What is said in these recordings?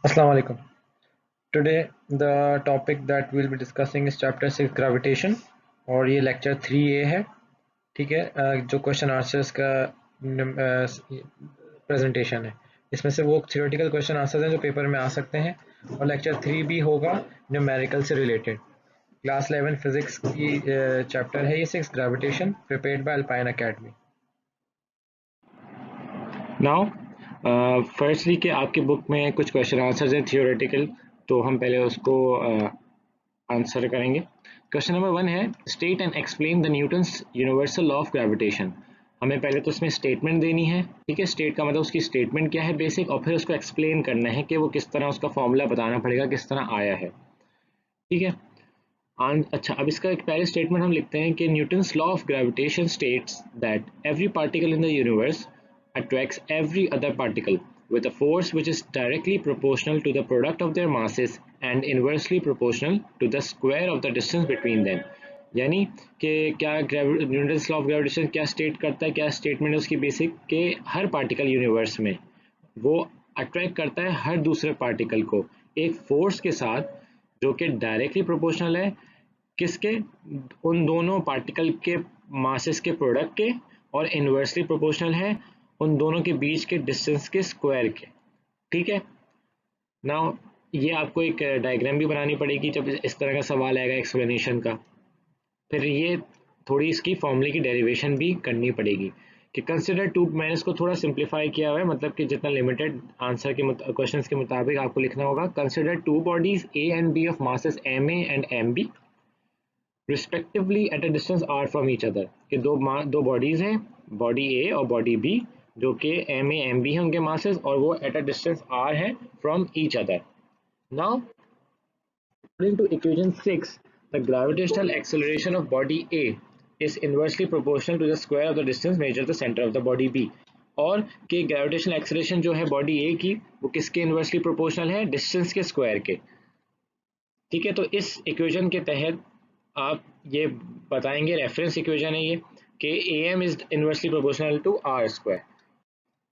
Assalamu alaikum. Today the topic that we'll be discussing is chapter 6 gravitation और ये lecture 3A है. ठीक है. जो क्वेश्चन आंसर्स का प्रेजेंटेशन है, इसमें से वो थियोरेटिकल क्वेश्चन आंसर्स हैं जो पेपर में आ सकते हैं, और लेक्चर 3 भी होगा न्यूमेरिकल से रिलेटेड. क्लास 11 फिजिक्स की चैप्टर है ये 6 gravitation, prepared by alpine academy. Now firstly कि आपकी बुक में कुछ क्वेश्चन आंसर्स हैं थियोरेटिकल, तो हम पहले उसको आंसर करेंगे. क्वेश्चन नंबर 1 है state and explain the Newton's universal law of gravitation. हमें पहले तो इसमें स्टेटमेंट देनी है. ठीक है, स्टेट का मतलब उसकी स्टेटमेंट क्या है बेसिक, और फिर उसको एक्सप्लेन करना है कि वो किस तरह, उसका फॉर्मूला बताना पड़ेगा किस तरह आया है. ठीक है. अच्छा, अब इसका एक पहले स्टेटमेंट हम लिखते हैं कि Newton's law of gravitation states that every particle in the universe attracts every other particle with a force which is directly proportional to the product of their masses and inversely proportional to the square of the distance between them. यानी कि क्या Newton's law of gravitation क्या state करता है, क्या statement है उसकी basic, कि हर पार्टिकल यूनिवर्स में वो अट्रैक्ट करता है हर दूसरे पार्टिकल को एक फोर्स के साथ जो कि डायरेक्टली प्रोपोर्शनल है किसके, उन दोनों पार्टिकल के मासेस के प्रोडक्ट के, और इन्वर्सली प्रोपोर्शनल है उन दोनों के बीच के डिस्टेंस के स्क्वायर के. ठीक है. नाउ ये आपको एक डायग्राम भी बनानी पड़ेगी जब इस तरह का सवाल आएगा एक्सप्लेनेशन का. फिर ये थोड़ी इसकी फॉर्मूले की डेरिवेशन भी करनी पड़ेगी कि कंसिडर टू. मैंने इसको थोड़ा सिंप्लीफाई किया हुआ है, मतलब कि जितना लिमिटेड आंसर के क्वेश्चंस के मुताबिक आपको लिखना होगा. Consider two bodies A and B of masses M A and M B respectively at a distance R from each other. कि दो बॉडीज हैं, बॉडी ए और बॉडी बी, जो कि एम ए एम बी है उनके मासेस, और वो एट अ डिस्टेंस आर है from each other. Now according to equation 6 the gravitational acceleration of body A is inversely proportional to the square of the distance measured the center of the body B. और कि gravitational acceleration जो है body ए की वो किसके inversely proportional है, distance के square के. ठीक है. तो इस इक्वेशन के तहत आप ये बताएंगे, रेफरेंस इक्वेशन है ये, कि A M is inversely proportional to R square.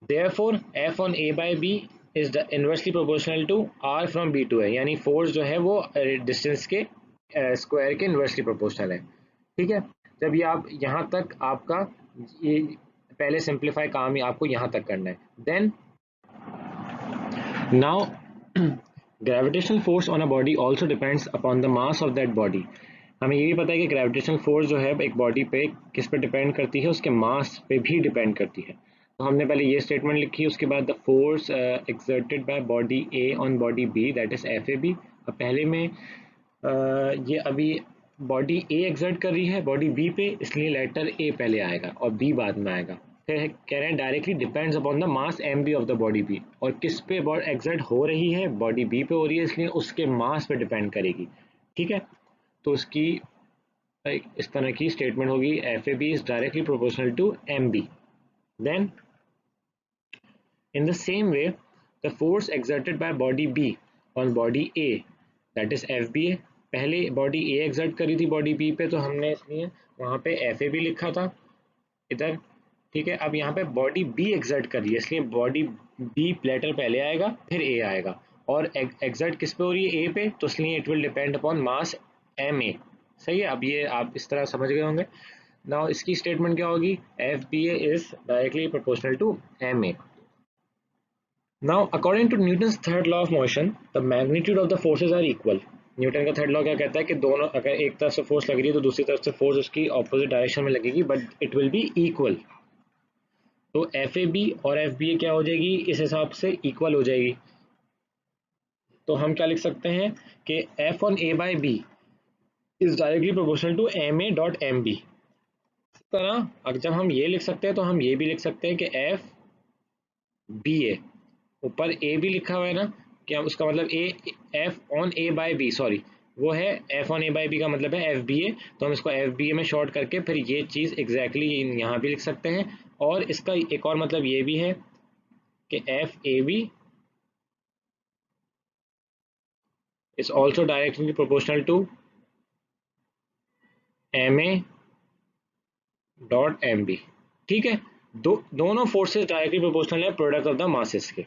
Therefore F on A by B is the inversely proportional to R from B to है, यानी फोर्स जो है वो डिस्टेंस के स्क्वायर के इनवर्सली प्रोपोर्शनल है. ठीक है. जब ये आप यहाँ तक आपका ये पहले सिंप्लीफाई काम ही आपको यहाँ तक करना है. Then now gravitational force on a body also depends upon the mass of that body. हमें ये भी पता है कि ग्रेविटेशनल फोर्स जो है एक बॉडी पे किस पे डिपेंड करती है, उसके मास पे भी डिपेंड करती है. तो हमने पहले ये स्टेटमेंट लिखी, उसके बाद the force exerted by body A on body B that is F A B. अब पहले में ये अभी बॉडी ए एक्सर्ट कर रही है बॉडी बी पे, इसलिए लेटर ए पहले आएगा और बी बाद में आएगा. फिर कह रहे हैं directly depends upon the mass M B of the body B, और किस पे एक्सर्ट हो रही है, बॉडी बी पे हो रही है, इसलिए उसके मास पे डिपेंड करेगी. ठीक है. तो उसकी इस तरह की स्टेटमेंट होगी, F A B is directly proportional to M B. Then in the same way the force exerted by body B on body A that is F B A. पहले बॉडी ए एक्सर्ट करी थी body B पे, तो हमने इसलिए वहाँ पे F A B लिखा था इधर. ठीक है. अब यहाँ पे बॉडी बी एक्सर्ट कर रही है, इसलिए बॉडी बी लेटर पहले आएगा फिर ए आएगा, और एक्सर्ट किस पे हो रही है, ए पे, तो इसलिए it will depend upon mass M A. सही है. अब ये आप इस तरह समझ गए होंगे. नाउ इसकी स्टेटमेंट क्या होगी, F B A is directly proportional to M A. Now according to Newton's third law of motion the magnitude of the forces are equal. Newton का थर्ड लॉ क्या कहता है कि दोनों, अगर एक तरफ से फोर्स लग रही है तो दूसरी तरफ से फोर्स उसकी ऑपोजिट डायरेक्शन में लगेगी, but it will be equal. तो एफ ए बी और एफ बी ए क्या हो जाएगी, इस हिसाब से इक्वल हो जाएगी. तो हम क्या लिख सकते हैं कि F on A by B is directly proportional to M A dot M B. इस तरह अगर जब हम ये लिख सकते हैं तो हम ये भी लिख सकते हैं कि एफ बी ए, ऊपर ए भी लिखा हुआ है ना, क्या उसका मतलब A, F on A by B, sorry वो है F on A by B का मतलब है एफ बी ए. तो हम इसको एफ बी ए में शॉर्ट करके फिर ये चीज़ एग्जैक्टली यहाँ भी लिख सकते हैं. और इसका एक और मतलब ये भी है कि F A B is also directly proportional to M A dot M B. ठीक है. दोनों फोर्सेस डायरेक्टली प्रोपोर्शनल है प्रोडक्ट ऑफ द मासेस के.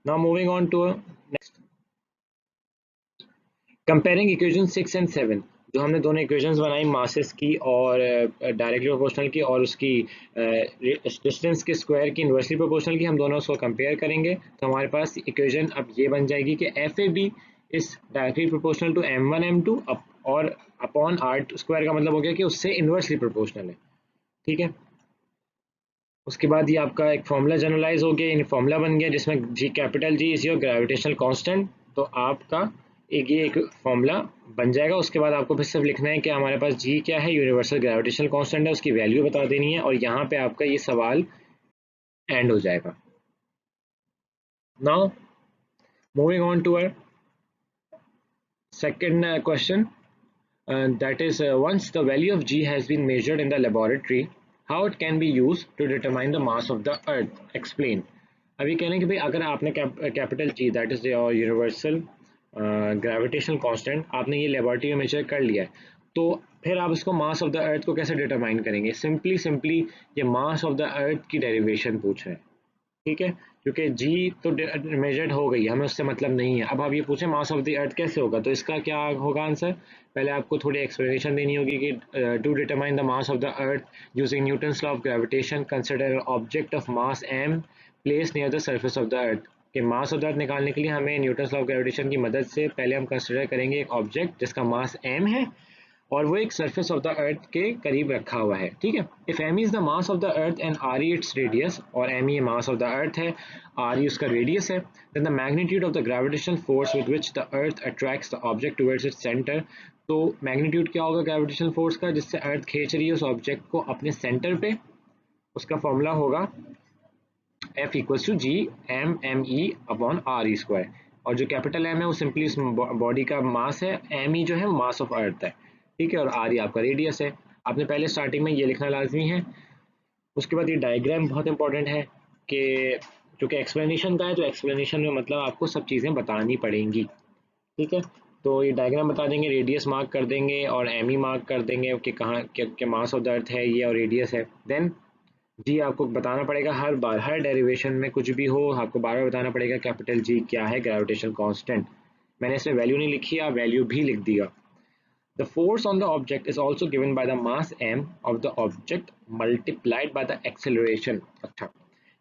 Now moving on to next. Comparing equation 6 and 7, जो हमने दोनों इक्वेशंस बनाई मासेस की और डायरेक्टली प्रोपोर्शनल की और उसकी डिस्टेंस के स्क्वायर की इन्वर्सली प्रोपोर्शनल की, हम दोनों उसको कंपेयर करेंगे तो हमारे पास इक्वेशन अब ये बन जाएगी कि F A B is directly proportional to m1 m2 और अपॉन आर स्क्वायर का मतलब हो गया कि उससे इन्वर्सली प्रोपोर्शनल है। ठीक है, उसके बाद ये आपका एक फॉर्मूला जनरलाइज हो गया, फॉर्मूला बन गया जिसमें G capital G is your gravitational constant. तो आपका एक फॉर्मूला बन जाएगा। उसके बाद आपको फिर सिर्फ लिखना है कि हमारे पास जी क्या है, यूनिवर्सल ग्रेविटेशनल कांस्टेंट है, उसकी वैल्यू बता देनी है और यहाँ पे आपका ये सवाल एंड हो जाएगा। Now moving on to our second question, that is once the value of g has been measured in the laboratory, how it can be used to determine the mass of the earth, explain। अभी कहने कि भाई अगर आपने capital G that is your universal gravitational constant आपने ये laboratory में major कर लिया है, तो फिर आप इसको मास ऑफ द अर्थ को कैसे डिटरमाइन करेंगे। सिंपली ये मास ऑफ द अर्थ की डेरिवेशन पूछ रहे हैं। ठीक है, क्योंकि जी तो मेजर्ड हो गई, हमें उससे मतलब नहीं है। अब आप ये पूछें मास ऑफ द अर्थ कैसे होगा, तो इसका क्या होगा आंसर, पहले आपको थोड़ी एक्सप्लेनेशन देनी होगी कि to determine the mass of the earth using Newton's law of gravitation consider object of mass m place near the surface of the earth. कि मास ऑफ द अर्थ निकालने के लिए हमें न्यूटन्स लॉ ऑफ ग्रेविटेशन की मदद से पहले हम कंसिडर करेंगे एक ऑब्जेक्ट जिसका मास m है और वो एक सरफेस ऑफ द अर्थ के करीब रखा हुआ है। ठीक है, if M is the mass of the earth and R E its radius, और M E mass of the earth है, आर ई उसका रेडियस है, then the magnitude of the gravitational force with which the earth attracts the object towards its centre. तो magnitude क्या होगा gravitational force का जिससे अर्थ खींच रही है उस ऑब्जेक्ट को अपने सेंटर पे, उसका फॉर्मूला होगा F equals to G M M E upon R E square. और जो कैपिटल एम है वो सिंपली इस बॉडी का मास है, एम ई जो है मास ऑफ अर्थ है। ठीक है, और आर ई आपका रेडियस है। आपने पहले स्टार्टिंग में ये लिखना लाजमी है। उसके बाद ये डायग्राम बहुत इंपॉर्टेंट है कि क्योंकि एक्सप्लेनेशन का है तो एक्सप्लेनेशन में मतलब आपको सब चीज़ें बतानी पड़ेंगी। ठीक है, तो ये डायग्राम बता देंगे, रेडियस मार्क कर देंगे और एम ई मार्क कर देंगे कि कहाँ के मास ऑफ द अर्थ है ये और रेडियस है। देन जी आपको बताना पड़ेगा हर बार, हर डेरिवेशन में कुछ भी हो आपको बार बार बताना पड़ेगा कैपिटल जी क्या है, ग्रेविटेशनल कांस्टेंट। मैंने इसमें वैल्यू नहीं लिखी, आप वैल्यू भी लिख दिया। The force on the object is also given by the mass m of the object multiplied by the acceleration. अच्छा,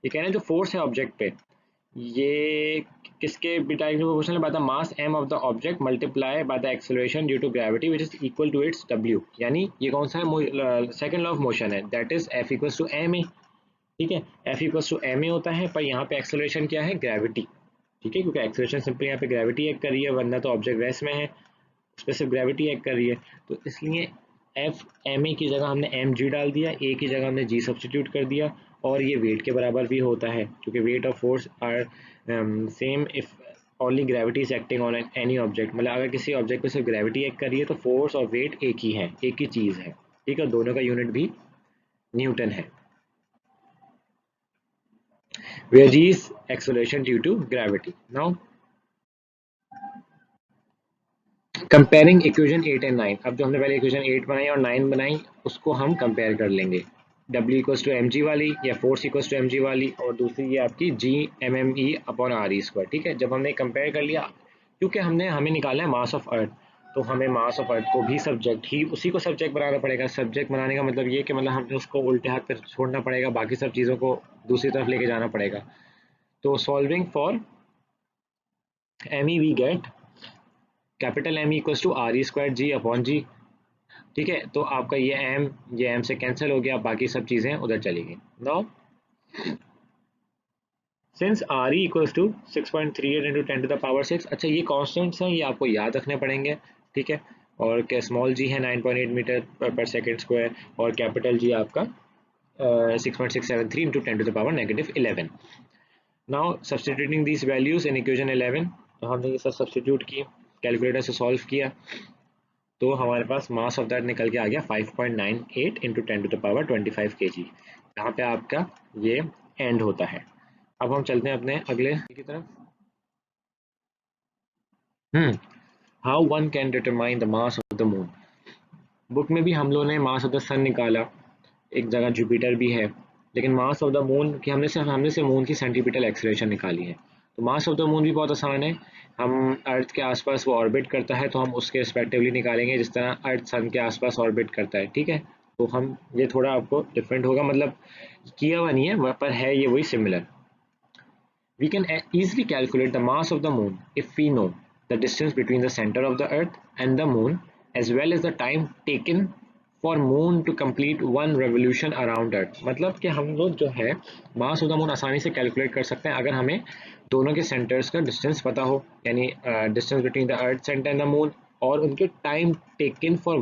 ये कह रहे हैं जो फोर्स है ऑब्जेक्ट पे ये किसके डायरेक्टली प्रोपोर्शनल है, by the mass m of the object multiply by the acceleration due to gravity which is equal to its w। यानी ये कौन सा है, सेकंड लॉ ऑफ मोशन है, that is f equals to ma। ठीक है, F equals to ma होता है, पर यहाँ पे एक्सेलरेशन क्या है, ग्रेविटी। ठीक है, क्योंकि एक्सेलरेशन सिंपली यहाँ पे ग्रेविटी एक्ट कर रही है, वरना तो ऑब्जेक्ट रेस्ट में है, उस पर सिर्फ ग्रेविटी एक्ट कर रही है। तो इसलिए F ma की जगह हमने mg डाल दिया, a की जगह हमने g सब्सटीट्यूट कर दिया, और ये वेट के बराबर भी होता है क्योंकि weight of force are same if only gravity is acting on any object. मतलब अगर किसी ऑब्जेक्ट पे सिर्फ ग्रेविटी एक्ट कर रही है तो फोर्स और वेट एक ही है, एक ही चीज़ है। ठीक है, दोनों का यूनिट भी न्यूटन है, where g is acceleration due to gravity. Now comparing equation 8 and 9, अब जो हमने पहले equation 8 बनाई और 9 बनाई उसको हम कंपेयर कर लेंगे। W इक्वल्स टू mg वाली या फोर्स इक्वल्स टू mg वाली, और दूसरी ये आपकी g mme upon R E square. ठीक है, जब हमने कंपेयर कर लिया, क्योंकि हमें निकालना है मास ऑफ अर्थ, तो हमें मास ऑफ अर्थ को भी सब्जेक्ट ही उसी को सब्जेक्ट बनाना पड़ेगा। सब्जेक्ट बनाने का मतलब ये कि मतलब हमें उसको उल्टे हाथ पर छोड़ना पड़ेगा, बाकी सब चीज़ों को दूसरी तरफ लेके जाना पड़ेगा। तो solving for me we get capital M equals to R E square G upon G. ठीक है, तो आपका ये m से कैंसिल हो गया, बाकी सब चीज़ें उधर चली गई। Now since R E equals to 6.38 into 10 to the power 6, अच्छा ये कॉन्स्टेंट्स हैं, ये आपको याद रखने पड़ेंगे। ठीक है, और क्या स्मॉल जी है 9.8 मीटर पर सेकेंड स्क्वायर, और कैपिटल जी आपका 6.673 into 10 to the power -11। Now substituting these values in equation 11, तो हमने ये सब सब्सटीट्यूट किए, कैलकुलेटर से सॉल्व किया, तो हमारे पास मास ऑफ दैट निकल के आ गया 5.98 into 10 to the power 25 kg। यहाँ पे आपका ये एंड होता है। अब हम चलते हैं अपने अगले की तरफ। How one can determine the mass of the moon. Book में भी हम लोगों ने मास ऑफ द सन निकाला, एक जगह जुपिटर भी है, लेकिन मास ऑफ द मून की हमने से मून की सेंटीमीटर एक्सेलरेशन निकाली है। तो मास ऑफ द मून भी बहुत आसान है, हम अर्थ के आसपास वो ऑर्बिट करता है तो हम उसके रिस्पेक्टिवली निकालेंगे जिस तरह अर्थ सन के आसपास ऑर्बिट करता है, ठीक है। तो हम ये थोड़ा आपको डिफरेंट होगा, मतलब किया हुआ नहीं है वहाँ पर, है ये वही similar. We can easily calculate the mass of the moon if we know the distance between the center of the earth and the moon as well as the time taken for moon to complete one revolution around earth। मतलब कि हम लोग जो है mass of the moon आसानी से calculate कर सकते हैं अगर हमें दोनों के centers का distance पता हो, यानी distance between the earth center and the moon और उनके time taken for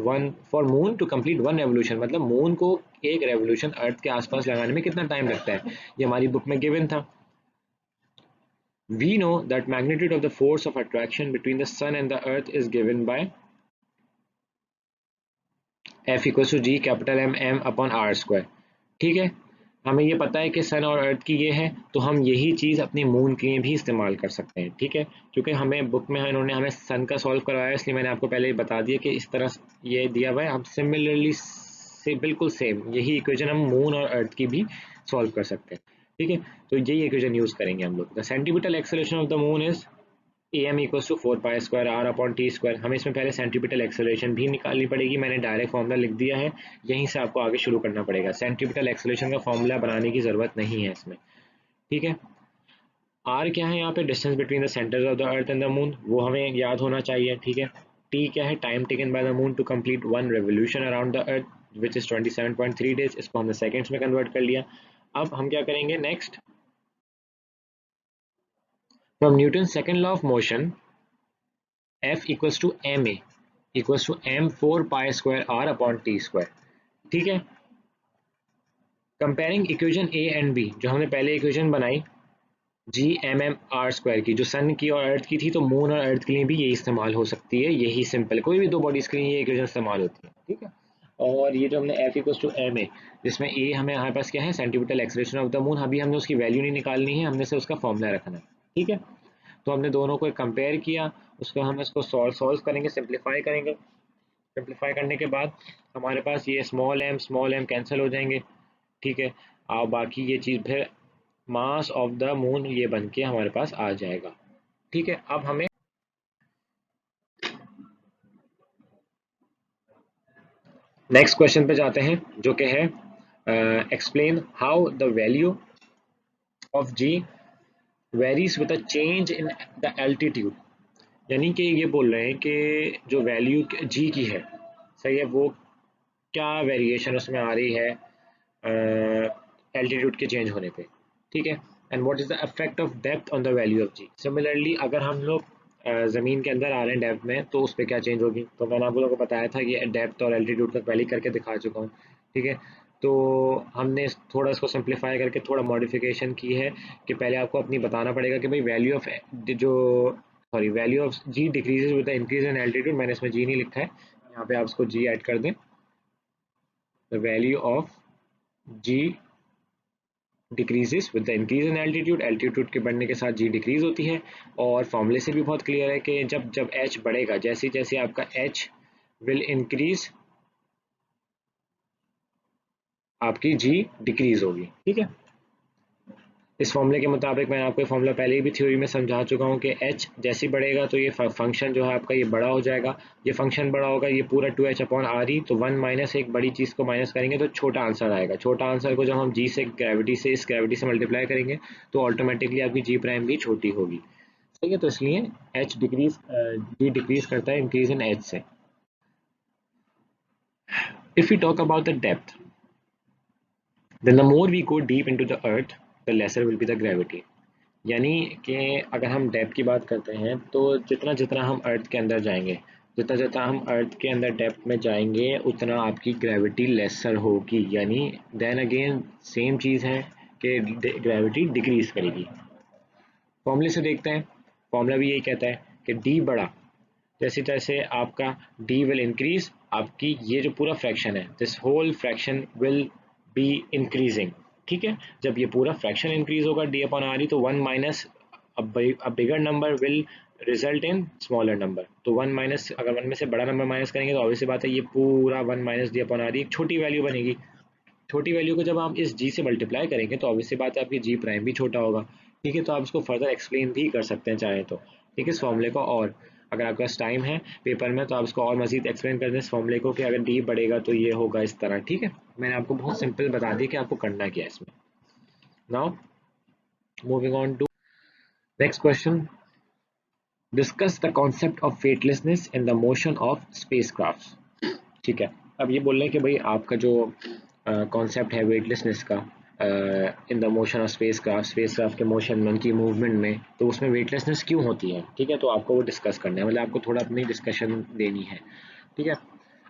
moon to complete one revolution, मतलब moon को एक revolution earth के आसपास लगाने में कितना time लगता है, ये हमारी बुक में given था। We know that magnitude of the force of attraction between the sun and the earth is given by F equals to G capital M upon R square। ठीक है, हमें ये पता है कि सन और अर्थ की ये है, तो हम यही चीज़ अपनी मून के लिए भी इस्तेमाल कर सकते हैं, ठीक है। क्योंकि हमें बुक में इन्होंने हमें सन का सॉल्व करवाया, इसलिए मैंने आपको पहले ही बता दिया कि इस तरह ये दिया हुआ है, हम सिमिलरली से बिल्कुल सेम यही इक्वेशन हम मून और अर्थ की भी सॉल्व कर सकते हैं, ठीक है। तो यही इक्वेशन यूज़ करेंगे हम लोग। The centimetre acceleration of the moon is am equals to 4 pi square r upon T square. हमें इसमें पहले सेंटीमीटर एक्सेलरेशन भी निकालनी पड़ेगी, मैंने डायरेक्ट फॉर्मूला लिख दिया है, यहीं से आपको आगे शुरू करना पड़ेगा। सेंटीमीटर एक्सेलरेशन का फॉर्मूला बनाने की ज़रूरत नहीं है इसमें, ठीक है। r क्या है यहाँ पे, distance between the centres of the earth and the moon, वो हमें याद होना चाहिए, ठीक है। t क्या है, time taken by the moon to complete one revolution around the earth which is 27.3 days, इसको हमने सेकेंड्स में कन्वर्ट कर लिया। अब हम क्या करेंगे next, from Newton second law of motion F equals to M A equals to m4 pi square r upon T square, ठीक है। Comparing equation A and B, जो हमने पहले इक्वेशन बनाई G M M R square की, जो सन की और अर्थ की थी, तो मून और अर्थ के लिए भी यही इस्तेमाल हो सकती है, यही सिंपल, कोई भी दो बॉडीज के लिए ये इक्वेशन इस्तेमाल होती है, ठीक है। और ये जो हमने F equals to M A, जिसमें ए हमें हमारे पास क्या है, centimetre acceleration of the moon, अभी हमने उसकी वैल्यू नहीं निकालनी है, हमने से उसका फॉर्मूला रखना है, ठीक है। तो हमने दोनों को कंपेयर किया, उसको हम इसको सॉल्व करेंगे, सिंप्लीफाई करेंगे। सिंप्लीफाई करने के बाद हमारे पास ये स्मॉल एम कैंसिल हो जाएंगे, ठीक है। और बाकी ये चीज़ फिर मास ऑफ द मून ये बन के हमारे पास आ जाएगा, ठीक है। अब हमें नेक्स्ट क्वेश्चन पे जाते हैं, जो कि है explain how the value of G varies with a change in the altitude. यानी कि ये बोल रहे हैं कि जो वैल्यू जी की है, सही है, वो क्या वेरिएशन उसमें आ रही है एल्टीट्यूड के चेंज होने पे, ठीक है। And what is the effect of depth on the value of G. Similarly अगर हम लोग ज़मीन के अंदर आ रहे हैं डेप्थ में, तो उस पर क्या चेंज होगी, तो मैंने आप लोगों को बताया था कि डेप्थ और एल्टीट्यूड का पहले करके दिखा चुका हूँ, ठीक है। तो हमने थोड़ा इसको सिंप्लीफाई करके थोड़ा मॉडिफिकेशन की है कि पहले आपको अपनी बताना पड़ेगा कि भाई वैल्यू ऑफ जो sorry value of G decreases with the increase in altitude, मैंने इसमें जी नहीं लिखा है, यहाँ पे आप इसको जी ऐड कर दें। The value of G decreases with the increase in altitude, altitude के बढ़ने के साथ जी डिक्रीज होती है। और फॉर्मूले से भी बहुत क्लियर है कि जब जब एच बढ़ेगा, जैसे जैसे आपका एच विल इंक्रीज, आपकी जी डिक्रीज होगी, ठीक है। इस फॉर्मूले के मुताबिक मैंने आपको फॉर्मूला पहले भी थ्योरी में समझा चुका हूँ कि एच जैसे बढ़ेगा तो ये फंक्शन जो है आपका ये बड़ा हो जाएगा, ये फंक्शन बड़ा होगा, ये पूरा 2h अपॉन आर ही, तो 1 माइनस एक बड़ी चीज़ को माइनस करेंगे तो छोटा आंसर आएगा। छोटा आंसर को जब हम जी से ग्रेविटी से इस ग्रेविटी से मल्टीप्लाई करेंगे तो ऑटोमेटिकली आपकी जी प्राइम भी छोटी होगी, ठीक है। तो इसलिए एच डिक्रीज जी डिक्रीज करता है इंक्रीज इन एच से। If you talk about the depth, then the more we go deep into the earth the lesser will be the gravity। यानी कि अगर हम डेप्थ की बात करते हैं तो जितना जितना हम अर्थ के अंदर जाएंगे, जितना जितना हम अर्थ के अंदर डेप्थ में जाएंगे, उतना आपकी ग्रेविटी लेसर होगी। यानी देन अगेन सेम चीज़ है कि ग्रेविटी डिक्रीज करेगी। फॉर्मूले से देखते हैं, फॉर्मूला भी यही कहता है कि डी बढ़ा, जैसे जैसे आपका डी विल इंक्रीज, आपकी ये जो पूरा फ्रैक्शन है, this whole fraction will be increasing, ठीक है। जब ये पूरा फ्रैक्शन इंक्रीज होगा डी अपॉन आर ई, तो 1 minus a bigger number will result in smaller number. तो 1 माइनस, अगर 1 में से बड़ा नंबर माइनस करेंगे तो ऑब्वियस बात है ये पूरा 1 माइनस डी अपॉन आर ई एक छोटी वैल्यू बनेगी। छोटी वैल्यू को जब आप इस जी से मल्टीप्लाई करेंगे तो ऑब्वियसली बात है आपकी जी प्राइम भी छोटा होगा, ठीक है, तो आप इसको फर्दर एक्सप्लेन भी कर सकते हैं चाहे तो, ठीक है, इस फॉर्मूले को। और अगर आपके पास टाइम है पेपर में तो आप इसको और मजीद एक्सप्लेन कर दें इस फॉर्मूले को कि अगर डी बढ़ेगा तो ये होगा इस तरह, ठीक है। मैंने आपको बहुत सिंपल बता दिया कि आपको करना क्या है इसमें। Now moving on to next question, discuss the concept of weightlessness in the motion of spacecraft. ठीक है, अब ये बोल रहे हैं कि भाई आपका जो कॉन्सेप्ट है वेटलेसनेस का इन द मोशन ऑफ स्पेसक्राफ्ट के मोशन में, उनकी मूवमेंट में, तो उसमें वेटलेसनेस क्यों होती है, ठीक है, तो आपको वो डिस्कस करना है, मतलब आपको थोड़ा अपनी डिस्कशन देनी है, ठीक है।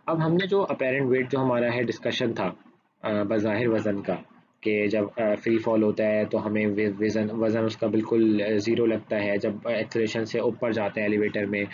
अब हमने जो अपेरेंट वेट जो हमारा है डिस्कशन था बज़ाहिर वज़न का, कि जब फ्री फॉल होता है तो हमें वज़न वज़न उसका बिल्कुल ज़ीरो लगता है, जब एक्सेलरेशन से ऊपर जाते हैं एलिवेटर में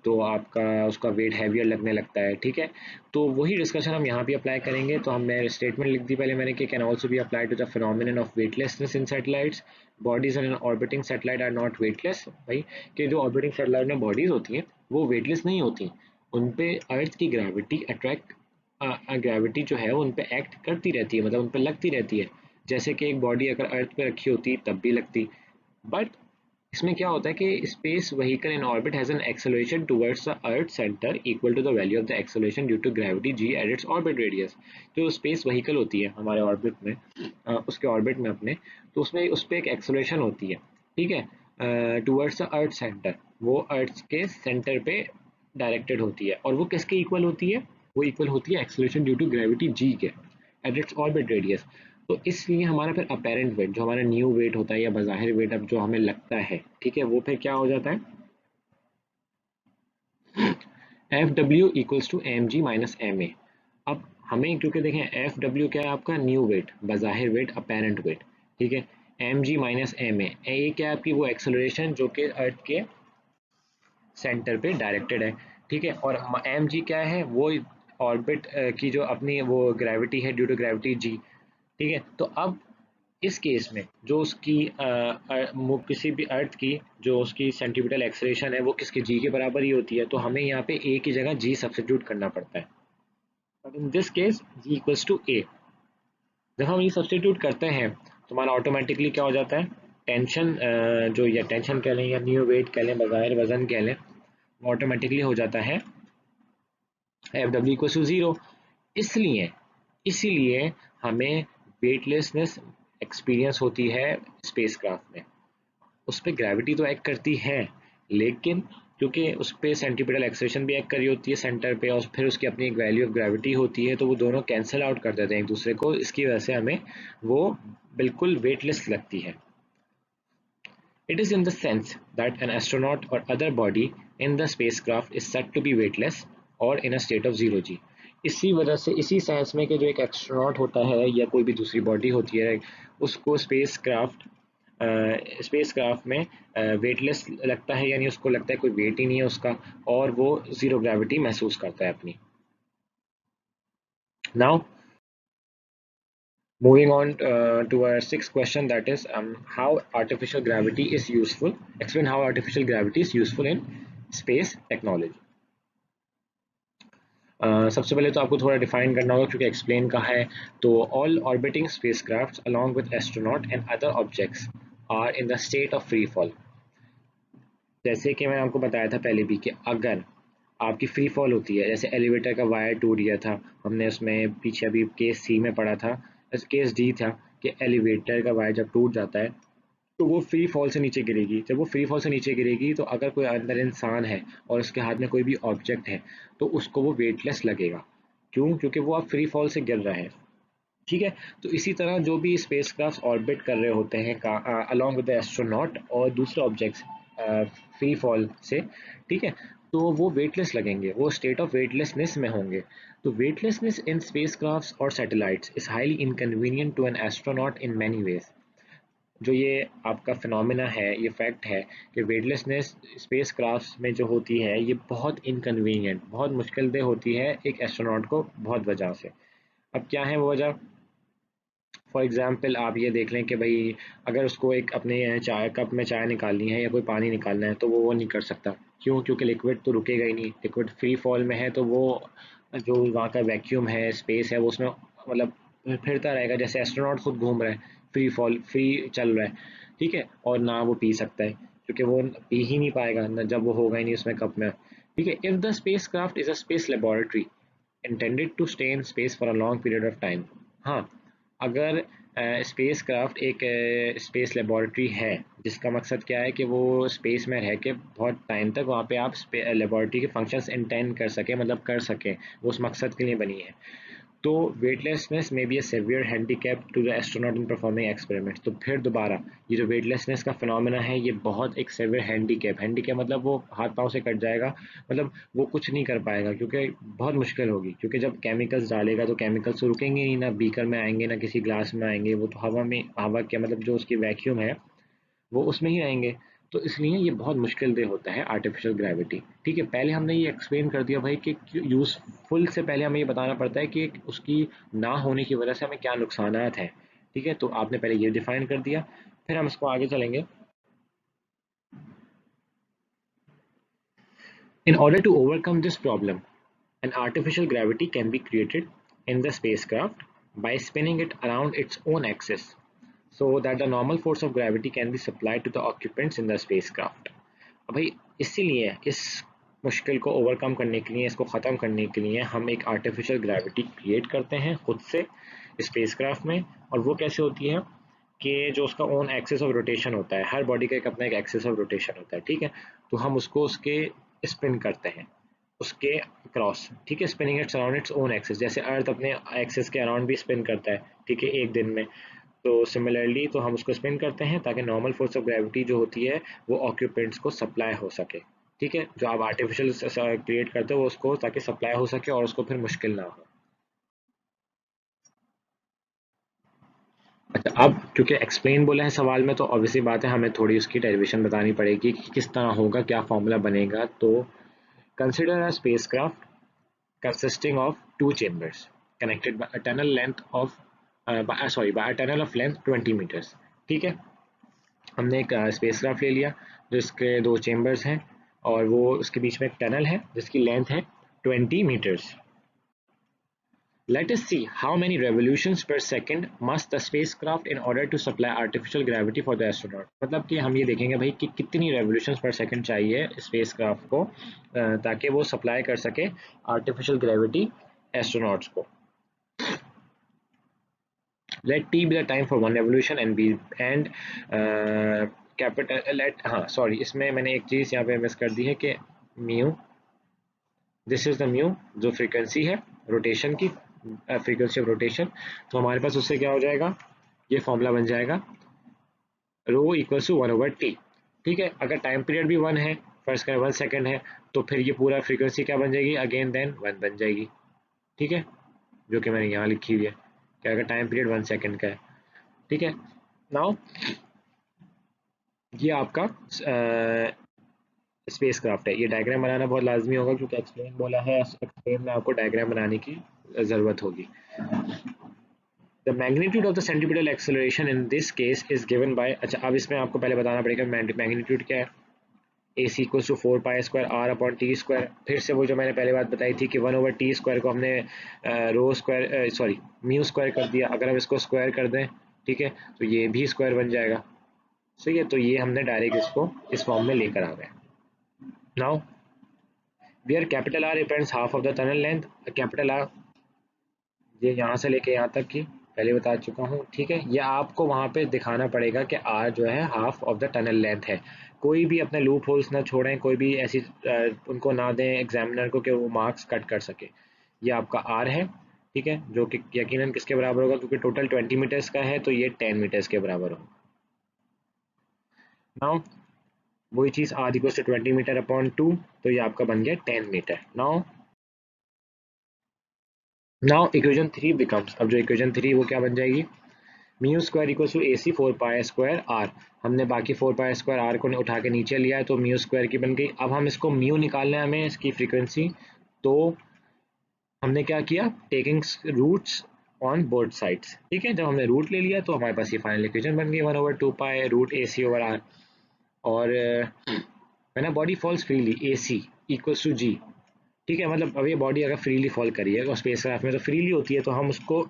तो आपका उसका वेट हैवियर लगने लगता है, ठीक है। तो वही डिस्कशन हम यहाँ भी अप्लाई करेंगे। तो हमने स्टेटमेंट लिख दी पहले मैंने कि can also be apply to the phenomenon of weightlessness in satellites, bodies in orbiting satellite are not weightless. भाई कि जो ऑर्बिटिंग सैटेलाइट में बॉडीज होती हैं वो वेटलेस नहीं होती, उन पे अर्थ की ग्रेविटी अट्रैक्ट ग्रेविटी जो है वो उन पे एक्ट करती रहती है, मतलब उन पे लगती रहती है, जैसे कि एक बॉडी अगर अर्थ पे रखी होती तब भी लगती। बट इसमें क्या होता है कि space vehicle in orbit has an acceleration towards the earth centre equal to the value of the acceleration due to gravity G at its orbit radius. जो स्पेस व्हीकल होती है हमारे ऑर्बिट में, उसके ऑर्बिट में अपने, तो उसमें उस पर एक एक्सेलरेशन होती है, ठीक है, टुवर्ड्स द अर्थ सेंटर, वो अर्थ के सेंटर पे डायरेक्टेड होती है, और वो किसके इक्वल होती है, वो इक्वल होती है एक्सेलरेशन ड्यू टू ग्रेविटी जी के एट इट्स ऑर्बिट रेडियस। तो इसलिए हमारा फिर अपेरेंट वेट जो हमारा न्यू वेट होता है या बाहिर वेट अब जो हमें लगता है, ठीक है, वो फिर क्या हो जाता है, F W equals to M G minus M A. अब हमें क्योंकि देखें एफ डब्ल्यू क्या है आपका न्यू वेट, बाहिर वेट, अपेरेंट वेट, ठीक है, M G minus M A क्या है आपकी वो एक्सेलरेशन जो कि अर्थ के सेंटर पे डायरेक्टेड है, ठीक है, और एम जी क्या है वो ऑर्बिट की जो अपनी वो ग्रेविटी है ड्यू टू ग्रेविटी जी, ठीक है। तो अब इस केस में जो उसकी किसी भी अर्थ की जो उसकी सेंटीमीटर एक्सलेशन है वो किसके जी के बराबर ही होती है, तो हमें यहाँ पे ए की जगह जी सब्स्टिट्यूट करना पड़ता है। But in this case G equals to A, जब हम ये सब्स्टिट्यूट करते हैं तो हमारा ऑटोमेटिकली क्या हो जाता है, टेंशन जो या टेंशन कह लें या न्यू वेट कह लें बग़ैर वजन कह लें, वो ऑटोमेटिकली हो जाता है F W equals to zero. इसलिए इसीलिए हमें वेटलेसनेस एक्सपीरियंस होती है स्पेसक्राफ्ट में। उस पर ग्रेविटी तो एक्ट करती है, लेकिन क्योंकि उस पर सेंटीपिटल एक्सेलेरेशन भी एक्ट करी होती है सेंटर पे, और फिर उसकी अपनी एक वैल्यू ऑफ ग्रेविटी होती है, तो वो दोनों कैंसिल आउट कर देते हैं एक दूसरे को, इसकी वजह से हमें वो बिल्कुल वेटलेस लगती है। It is in the sense that an astronaut or other body in the spacecraft is said to be weightless or in a state of zero G. इसी वजह से इसी सेंस में कि जो एक एस्ट्रोनॉट होता है या कोई भी दूसरी बॉडी होती है उसको स्पेसक्राफ्ट में वेटलेस लगता है, यानी उसको लगता है कोई वेट ही नहीं है उसका, और वो जीरो ग्रेविटी महसूस करता है अपनी। Now moving on to our sixth question, that is how artificial gravity is useful. Explain how artificial gravity is useful in space technology. सबसे पहले तो आपको थोड़ा डिफाइन करना होगा क्योंकि एक्सप्लेन का है। तो all orbiting spacecrafts along with astronaut and other objects are in the state of free fall. जैसे कि मैंने आपको बताया था पहले भी कि अगर आपकी फ्री फॉल होती है, जैसे एलिवेटर का वायर टूट गया था, हमने उसमें पीछे अभी केस सी में पढ़ा था, केस डी था कि एलिवेटर का वायर जब टूट जाता है तो वो फ्री फॉल से नीचे गिरेगी। जब वो फ्री फॉल से नीचे गिरेगी तो अगर कोई अंदर इंसान है और उसके हाथ में कोई भी ऑब्जेक्ट है तो उसको वो वेटलेस लगेगा। क्यों? क्योंकि वो अब फ्री फॉल से गिर रहा है, ठीक है। तो इसी तरह जो भी स्पेसक्राफ्ट ऑर्बिट कर रहे होते हैं अलोंग विद द एस्ट्रोनॉट और दूसरे ऑब्जेक्ट्स फ्री फॉल से, ठीक है, तो वो वेटलेस लगेंगे, वो स्टेट ऑफ वेटलेसनेस में होंगे। तो वेटलेसनेस इन स्पेसक्राफ्ट्स और satellites is highly inconvenient to an astronaut in many ways. जो ये आपका फिनोमेना है, ये फैक्ट है कि वेटलेसनेस स्पेसक्राफ्ट में जो होती है ये बहुत इनकन्वीनियंट, बहुत मुश्किल होती है एक एस्ट्रोनॉट को, बहुत वजह से। अब क्या है वो वजह? फॉर एग्जांपल आप ये देख लें कि भाई अगर उसको एक अपने चाय कप में चाय निकालनी है या कोई पानी निकालना है तो वो नहीं कर सकता। क्यों? क्योंकि लिक्विड तो रुकेगा ही नहीं, लिक्विड फ्री फॉल में है, तो वो जो वहाँ का वैक्यूम है, स्पेस है, वो उसमें मतलब फिरता रहेगा, जैसे एस्ट्रोनॉट खुद घूम रहा है, फ्री फॉल फ्री चल रहा है। ठीक है, और ना वो पी सकता है, क्योंकि वो पी ही नहीं पाएगा ना, जब वो होगा ही नहीं उसमें कप में। ठीक है, if the space craft is a space laboratory intended to stay in space for a long period of time। हाँ, अगर स्पेस क्राफ्ट एक स्पेस लेबोरेटरी है जिसका मकसद क्या है कि वो स्पेस में रह के बहुत टाइम तक वहाँ पे आप लेबोरेटरी के फंक्शंस इंटेंड कर सके, मतलब कर सकें, वो उस मकसद के लिए बनी है, तो वेटलेसनेस में be a severe handicap to the astronaut in performing experiments. तो फिर दोबारा ये जो वेटलेसनेस का फिनोमेना है ये बहुत एक सेवियर हैंडीकैप, हैंडीकैप मतलब वो हाथ पाँव से कट जाएगा, मतलब वो कुछ नहीं कर पाएगा, क्योंकि बहुत मुश्किल होगी, क्योंकि जब केमिकल्स डालेगा तो केमिकल्स तो रुकेंगे नहीं, ना बीकर में आएंगे ना किसी ग्लास में आएंगे, वो तो हवा में, हवा के मतलब जो उसकी वैक्यूम है वो उसमें ही रहेंगे। तो इसलिए ये बहुत मुश्किल दे होता है आर्टिफिशियल ग्रेविटी। ठीक है, पहले हमने ये एक्सप्लेन कर दिया भाई कि यूजफुल से पहले हमें ये बताना पड़ता है कि उसकी ना होने की वजह से हमें क्या नुकसानात हैं। ठीक है, तो आपने पहले ये डिफाइन कर दिया, फिर हम इसको आगे चलेंगे। In order to overcome this problem an artificial gravity can be created in the spacecraft by spinning it around its own axis so that the normal force of gravity can be supplied to the occupants in the spacecraft। अब भाई इसीलिए इस मुश्किल को overcome करने के लिए, इसको ख़त्म करने के लिए हम एक आर्टिफिशियल ग्रेविटी क्रिएट करते हैं खुद से स्पेसक्राफ्ट में। और वो कैसे होती है कि जो उसका ओन एक्सिस ऑफ रोटेशन होता है, हर बॉडी का एक अपना एक एक्सिस ऑफ रोटेशन होता है। ठीक है, तो हम उसको उसके स्पिन करते हैं उसके क्रॉस। ठीक है, spinning it's around its own axis, जैसे अर्थ अपने एक्सिस के अराउंड भी स्पिन करता है, ठीक है, एक दिन में। तो सिमिलरली तो हम उसको स्पिन करते हैं ताकि नॉर्मल फोर्स ऑफ ग्रेविटी जो होती है वो ऑक्यूपेंट्स को सप्लाई हो सके। ठीक है, जो आप आर्टिफिशियल क्रिएट करते हो उसको ताकि सप्लाई हो सके और उसको फिर मुश्किल ना हो। अच्छा, अब क्योंकि एक्सप्लेन बोला है सवाल में, तो ऑब्वियसली बात है हमें थोड़ी उसकी डेरिवेशन बतानी पड़ेगी कि किस तरह होगा, क्या फॉर्मूला बनेगा। तो consider a spacecraft consisting of two chambers connected by a tunnel length of by a tunnel of length 20 meters। ठीक है, हमने एक स्पेसक्राफ्ट ले लिया जिसके दो चेम्बर्स हैं और वो उसके बीच में एक टनल है जिसकी लेंथ है 20 metres. Let us see how many revolutions per second must the spacecraft in order to supply artificial gravity for the astronaut। मतलब कि हम ये देखेंगे भाई कि कितनी revolutions per second चाहिए spacecraft को ताकि वो सप्लाई कर सके artificial gravity astronauts को। Let t be the time for one revolution and b and capital let, हाँ सॉरी, इसमें मैंने एक चीज़ यहाँ पे मिस कर दी है कि mu, this is the mu जो फ्रीक्वेंसी है रोटेशन की, फ्रीक्वेंसी ऑफ रोटेशन। तो हमारे पास उससे क्या हो जाएगा, ये फॉर्मूला बन जाएगा रो इक्वल्स टू 1/t। ठीक है, अगर टाइम पीरियड भी 1 है, फर्स्ट करें 1 सेकेंड है, तो फिर ये पूरा फ्रीक्वेंसी क्या बन जाएगी, अगेन देन 1 बन जाएगी। ठीक है, जो कि मैंने यहाँ लिखी हुई है कि अगर टाइम पीरियड 1 सेकेंड का है। ठीक है, नाउ ये आपका स्पेस क्राफ्ट है। ये डायग्राम बनाना बहुत लाजमी होगा क्योंकि एक्सप्लेन बोला है, एक्सप्लेन में आपको डायग्राम बनाने की ज़रूरत होगी। The magnitude of the centripetal acceleration in this case is given by, अच्छा अब इसमें आपको पहले बताना पड़ेगा मैग्नीट्यूड क्या है। AC equals to 4 pi square R upon T square. फिर से वो जो मैंने पहले बात बताई थी कि 1/t स्क्वायर को हमने रो स्क्वायर सॉरी म्यू स्क्वायर कर दिया, अगर हम इसको स्क्वायर कर दें, ठीक है, तो ये भी स्क्वायर बन जाएगा। सही है, तो ये हमने डायरेक्ट इसको इस फॉर्म में लेकर आ गए। Now where capital R represents half of the tunnel length, capital R ये यहाँ से लेके यहाँ तक की पहले बता चुका हूँ। ठीक है, ये आपको वहाँ पे दिखाना पड़ेगा कि R जो है half of the tunnel length है। कोई भी अपने लूप होल्स ना छोड़ें, कोई भी ऐसी उनको ना दें एग्जामिनर को कि वो मार्क्स कट कर सके। ये आपका R है, ठीक है, जो कि यकीनन किसके बराबर होगा, क्योंकि टोटल 20 मीटर्स का है तो ये 10 मीटर्स के बराबर होगा। नाउ वही चीज़ R equal to 20 metre upon 2, तो ये आपका बन गया 10 मीटर। नाउ इक्वेशन 3 बिकम्स, अब जो इक्वेशन 3 वो क्या बन जाएगी, mu square equal to AC 4 pi square R। हमने बाकी 4 पाई स्क्वायर R को उठा के नीचे लिया है तो म्यू स्क्वायर की बन गई। अब हम इसको म्यू निकालना है हमें इसकी फ्रीक्वेंसी, तो हमने क्या किया, taking roots on both sides. ठीक है, जब हमने रूट ले लिया तो हमारे पास ये फाइनल इक्वेशन बन गई 1/2 pi root AC over R। और when a body falls freely AC equals to G, ठीक है, मतलब अब ये बॉडी अगर फ्रीली फॉल करी है और स्पेस क्राफ्ट में तो फ्रीली होती है, तो हम उसको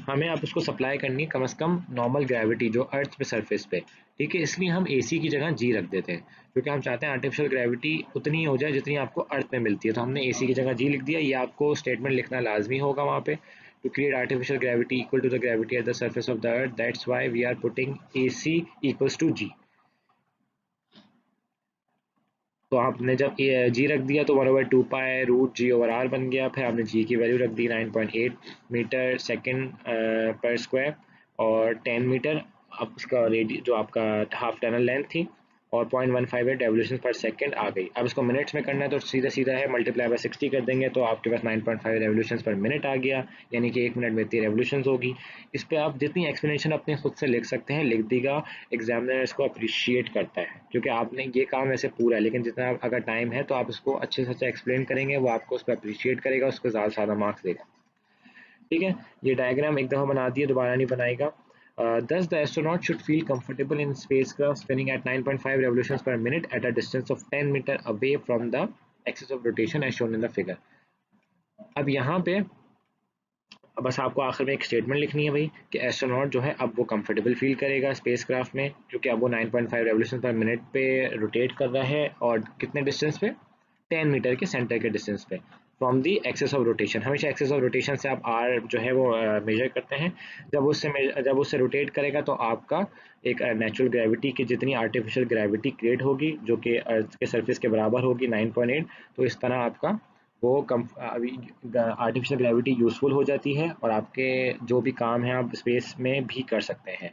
हमें अब उसको सप्लाई करनी है कम से कम नॉर्मल ग्रेविटी जो अर्थ पे सरफेस पे, ठीक है। इसलिए हम एसी की जगह जी रख देते हैं, क्योंकि हम चाहते हैं आर्टिफिशियल ग्रेविटी उतनी हो जाए जितनी आपको अर्थ में मिलती है, तो हमने एसी की जगह जी लिख दिया। ये आपको स्टेटमेंट लिखना लाजमी होगा वहाँ पे, to create artificial gravity equal to the gravity at the surface of the earth, that's why we are putting A C equals to G. तो आपने जब जी रख दिया तो 1/2 pi root G over R बन गया। फिर आपने जी की वैल्यू रख दी 9.8 मीटर सेकेंड पर स्क्वायर और 10 मीटर। अब उसका रेडी जो आपका हाफ टनल लेंथ थी और 0.158 रेवोल्यूशन पर सेकेंड आ गई। अब इसको मिनट्स में करना है तो सीधा सीधा है मल्टीप्लाई बाय 60 कर देंगे, तो आपके पास 9.5 रेवोल्यूशन पर मिनट आ गया, यानी कि 1 मिनट में इतनी रेवोल्यूशन होगी। इस पर आप जितनी एक्सप्लेनेशन अपने खुद से लिख सकते हैं लिख देगा, एग्जामिनर इसको अप्रिशिएट करता है, क्योंकि आपने ये काम ऐसे पूरा है, लेकिन जितना अगर टाइम है तो आप इसको अच्छे से अच्छा एक्सप्लेन करेंगे, वो आपको उस पर अप्रिशिएट करेगा, उसको ज़्यादा से ज़्यादा मार्क्स देगा। ठीक है, ये डायग्राम एक दफ़ा बना दिए, दोबारा नहीं बनाएगा। Thus, the astronaut should feel comfortable in spacecraft spinning at 9.5 revolutions per minute at a distance of 10 meter away from the axis of rotation as shown in the figure. अब यहाँ पे बस आपको आखिर में एक स्टेटमेंट लिखनी है भाई कि एस्ट्रोनॉट जो है अब वो कंफर्टेबल फील करेगा स्पेसक्राफ्ट में, क्योंकि अब वो 9.5 रेवोल्यूशन पर मिनट पे रोटेट कर रहा है, और कितने डिस्टेंस पे, 10 मीटर के सेंटर के डिस्टेंस पे from the axis of rotation. हमेशा एक्सेस ऑफ रोटेशन से आप आर जो है वो मेजर करते हैं। जब उससे रोटेट करेगा तो आपका एक नेचुरल ग्रेविटी की जितनी आर्टिफिशियल ग्रेविटी क्रिएट होगी जो कि अर्थ के सरफेस के बराबर होगी 9.8, तो इस तरह आपका वो कम अभी आर्टिफिशियल ग्रेविटी यूज़फुल हो जाती है और आपके जो भी काम है आप स्पेस में भी कर सकते हैं।